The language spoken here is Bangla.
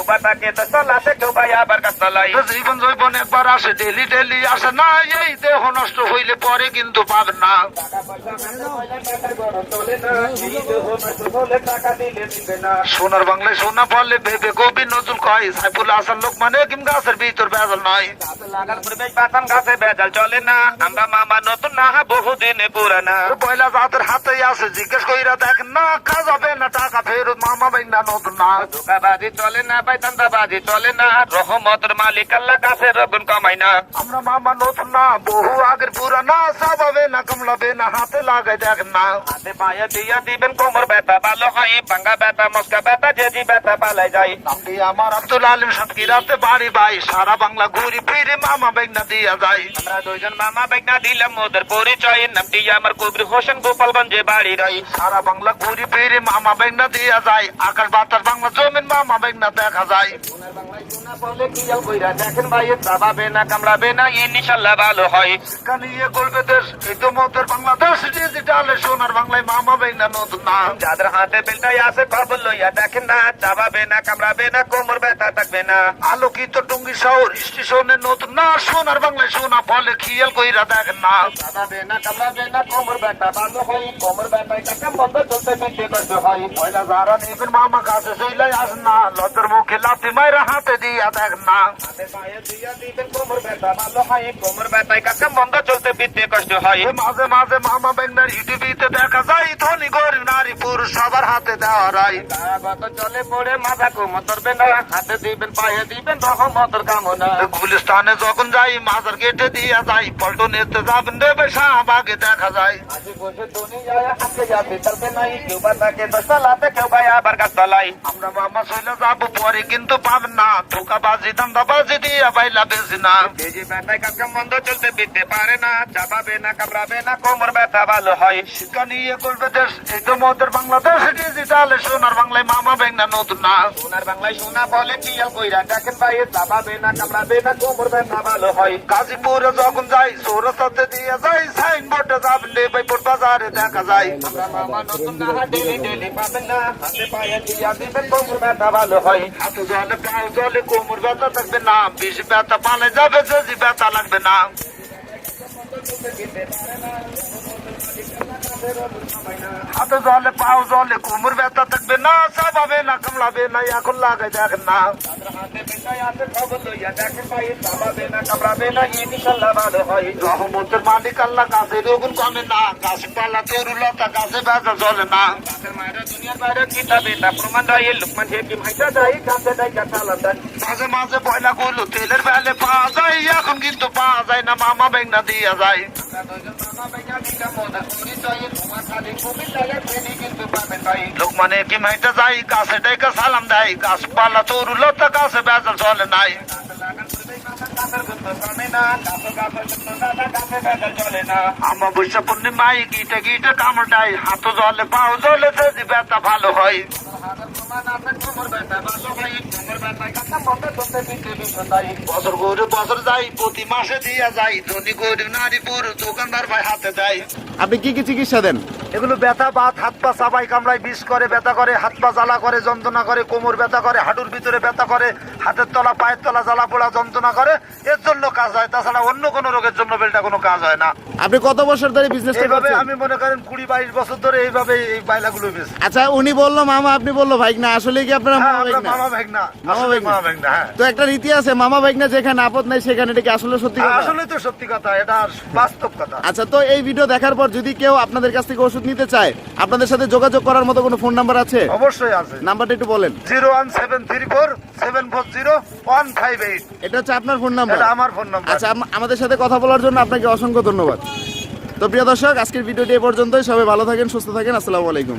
বাতাকে তলাতে কেউ ভাই আবার গাছতলায়। জীবন জৈবন একবার আসে, ডেলি ডেলি আসে না, এই দেহ নষ্ট হইলে পরে কিন্তু পাবেন না। সোনার বাংলায় সোনা ফলে ভেবে কবি নজরুল কয়, সাইফুল হাসান লোকমান হেকিম গাছের ভিতর ভেজাল নাই। লাগার পরিবেশ বাতান গাছে ভেজাল চলে না, আমরা মামা নতুন না বহুদিনে পুরানা। পয়লা জাতের হাতেই আছে, জিজ্ঞেস কইরা দেখেন না, কাজ হবে না টাকা ফেরত, মামা ভাই না নতুন না। ধোকাবাজি চলে না ভাই, দান্দাবাজি চলে না, রহমতের মালিক আল্লাহ গাছের রগুন কমাই না। আমরা মামা নতুন না, বহু আগের পুরানা, সাবাবে না কামলাবে না, হাতে লাগাই দেখেন না। হাতে পায়ে দিয়া দিবেন, কোমর ব্যথা ভালো হয়, ভাঙ্গা ব্যথা মস্কা ব্যথা যে ব্যথা পালাই যায়। নামটি আমার আব্দুল আলিম সাতক্ষীরাতে বাড়ি ভাই, সারা বাংলা ঘুরি ফিরে মামা বেগনা দিয়া যায়। আমরা দুইজন মামা বেগনা দিলাম ওদের পরিচয়, নামটি আমার কবির হোসেন গোপালগঞ্জে বাড়ি রই। সারা বাংলা ঘুরি ফিরে মামা বেগনা দিয়া যায়, আকাশ বাতাস বাংলা জমিন মামা বেগনা দেখা যায়। দেখেন ভাই চাবাবে না কামড়াবে না, ইনশাল্লাহ ভালো হয়। কানিয়ে গল্পে দেশ এই তো মতের বাংলাদেশ, ডিজিটালে সোনার বাংলায় মামা বেগনা নতুন না। যাদের হাতে বেলটাই আছে খবর লইয়া দেখেন না, চাবাবে না কামড়াবে না, কোমর ব্যথা থাকবে না। আলোকিত টুঙ্গি শহর স্টেশনে নতুন না, সোনার বাংলায় সোনা ফলে খেয়াল কইরা দেখেন না। চাবাবে না কামড়াবে না, কোমর ব্যথা ভালো হয়, কোমর ব্যথায় টাকা বন্ধ চলতে ফিরতে করতে হয়। পয়লা যারা নেবেন মামা কাছে চইলাই আসেন না, লজ্জার মুখে লাথি মাইরা হাতে দিয়া দেখেন না। হাতে পায়ে দিয়া দিবেন, কোমর ব্যথা ভালো হয়, কোমর ব্যথায় টাকা বন্ধ চলতে ফিরতে কষ্ট হয়। মাঝে মাঝে মামা বেগনার ইউটিভিতে দেখা যায়, ধনী গরিব নারী পুরুষ সবার হাতে দেওয়া রায়। চলে পড়ে মাথা কোমর ধরবে না, হাতে দিবেন পায়ে দিবেন রহমতের কামনা। গুলিস্তানে যখন যাই মাজার গেটে দিয়া যাই, পল্টন এতে যাবেন দেবে শাহবাগে দেখা যায়। আজি বসে দুনিয়ায় হাতে যাবে চলবে নাই, কেউ বা তাকে দশতলাতে কেউ ভাই আবার গাছতলায়। আমরা মামা চলে যাবো পরে কিন্তু পাবেন না, ধোকাবাজি দান্দাবাজি দিয়া বাইলা বেশি না। এই যে ব্যথায় কাজ বন্ধ চলতে ফিরতে পারে না, চাপাবে না কামড়াবে না, কোমর ব্যথা ভালো হয়। শিক্ষা নিয়ে করবে দেশ এই তো মতের বাংলাদেশ, ডিজিটালে সোনার বাংলায় মামা বেগনা নতুন না। সোনার বাংলায় সোনা বলে কিয়াল কইরা দেখেন ভাই চাপাবে না কামড়াবে না, কোমর ব্যথা ভালো হয়। গাজীপুরে যখন যাই সৌরসাতে দিয়ে যাই, সাইনবোর্ডে যাবেন ভাইপুর বাজারে দেখা যায়। আমরা মামা নতুন না, ডেলি ডেলি পাবেন না, হাতে পায়ে দিয়া দিবেন, কোমর ব্যথা ভালো হয়। হাতে জলে পাও জলে কোমর ব্যথা থাকবে না, বেশি ব্যথা পালে যাবে যদি ব্যথা লাগবে না। হাতে জলে পাও জলে কোমর ব্যথা থাকবে না, চাবাবে না কামড়াবে না, এখন লাগাই দেখেন না। হাতে বেটাই আছে খবর লইয়া দেখেন ভাই চাপাবে না কামড়াবে না, ইনশাল্লাহ ভালো হয়। রহমতের মালিক আল্লাহ গাছে রোগুন কমে না, গাছপালা তরুলতা গাছে ব্যথা চলে না। গাছের মায়েরা দুনিয়ার বাইরে কিতাবে তা প্রমাণ দেয়, লোকমান হেকিম হাইটা দেয়, গাছে দেয় চালান দেয়। মাঝে মাঝে পয়লা গুলো তেলের বেলে পাওয়া যায়, এখন কিন্তু পাওয়া যায় না, মামা বেগনা দিয়া যায়। লোকমানে কি মাইটা যাই, গাছে ডেকে সালাম দেয়, গাছপালা তরুলতা গাছে বেজাল চলে নাই। আমাবস্যা পূর্ণিমায় গিটে গিটে কামড় দেয়, হাত জলে পাও জলে যদি ব্যথা ভালো হয়। বছর গরু বছর যাই, প্রতি মাসে দিয়া যায়, ধনী গরিব নারী পুরুষ দোকানদার ভাই হাতে দেয়। আপনি কি কি চিকিৎসা দেন? এগুলো ব্যথা বাত, হাত পা চাবাই কামড়ায় বিষ করে, ব্যথা করে, হাত পা জ্বালা করে, যন্ত্রণা করে, কোমর ব্যথা করে, হাঁটুর ভিতরে ব্যথা করে, হাতের তলা পায়ের তলা জ্বালা পোড়া যন্ত্রণা করে, এর জন্য কাজ হয়। তাছাড়া অন্য কোনো রোগের জন্য বেলটা কোনো কাজ হয় না। আপনি কত বছর ধরে বিজনেস এইভাবে করছেন? আমি মনে করেন 20-22 বছর ধরে এইভাবে এই বাইলাগুলো বেশ। আচ্ছা, উনি বললো মামা, আপনি বললো ভাইগনা, আসলে কি আপনারা মামা ভাইগনা? মামা ভাগনা, মামা আসলে ভাগনা। মামা ভাগনা, হ্যাঁ। তো একটা রীতি আছে, মামা ভাইগনা যেখানে আপদ নাই সেখানে, এটা কি আসলে সত্যি কথা? আসলে তো সত্যি কথা, এটা বাস্তব কথা। আচ্ছা, তো এই ভিডিও দেখার পর যদি কেউ আপনাদের কাছ থেকে ওষুধ নিতে চায়, আপনাদের সাথে যোগাযোগ করার মতো কোনো ফোন নাম্বার আছে? অবশ্যই আছে। নাম্বারটা একটু বলেন। 01734740158। এটা হচ্ছে আপনার ফোন নাম্বার? এটা আমার ফোন নাম্বার। আচ্ছা, আমাদের সাথে কথা বলার জন্য আপনাকে অসংখ্য ধন্যবাদ। তো প্রিয় দর্শক, আজকের ভিডিওটি এ পর্যন্তই। সবাই ভালো থাকেন, সুস্থ থাকেন। আসসালামু আলাইকুম।